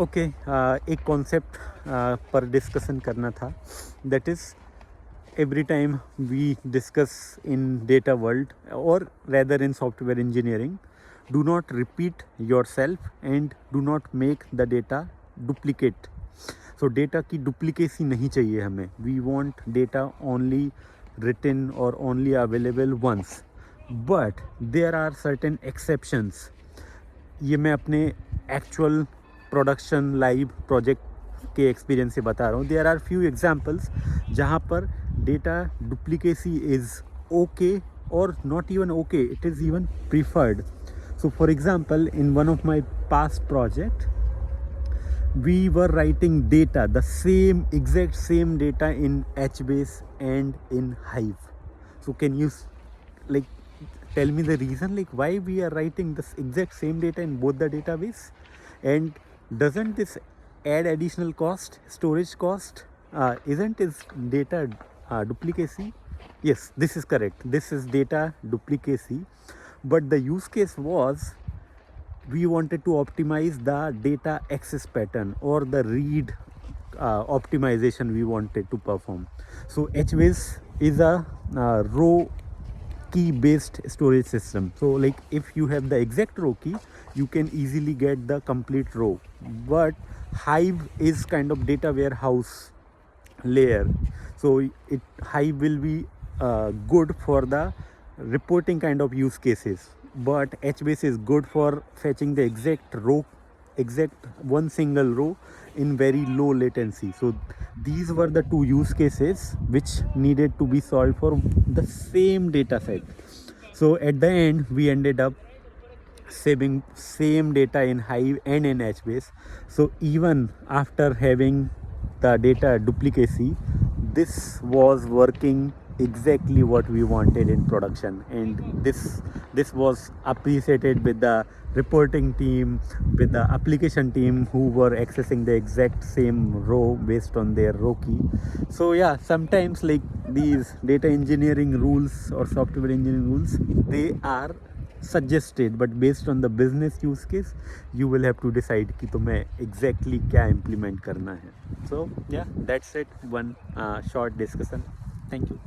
Okay एक concept पर discussion करना था, that is every time we discuss in data world or rather in software engineering, do not repeat yourself and do not make the data duplicate. So data की duplicacy नहीं चाहिए हमें. We want data only written or only available once, but there are certain exceptions. ये मैं अपने actual production live project के experience से बता रहा हूँ. देयर आर फ्यू एग्जांपल्स जहाँ पर डेटा डुप्लीकेसी इज़ ओके और not even okay, it is even preferred. So for example, in one of my past project, we were writing data, the exact same data in HBase and in Hive. So can you like tell me the reason, like why we are writing this exact same data in both the database, and doesn't this add additional cost, storage cost? Isn't this data duplicacy? Yes, this is correct, this is data duplicacy, but the use case was we wanted to optimize the data access pattern or the read optimization we wanted to perform. So HBase is a row key based storage system. So like if you have the exact row key, you can easily get the complete row, but Hive is kind of data warehouse layer. So Hive will be good for the reporting kind of use cases, but HBase is good for fetching the exact one single row in very low latency. So these were the two use cases which needed to be solved for the same data set. So at the end we ended up saving same data in Hive and in HBase. So even after having the data duplicacy, this was working exactly what we wanted in production, and this was appreciated with the reporting team, with the application team who were accessing the exact same row based on their row key. So yeah, sometimes like these data engineering rules or software engineering rules, they are suggested, but based on the business use case you will have to decide कि तुम्हें exactly क्या implement करना है. So yeah, that's it, one short discussion. Thank you.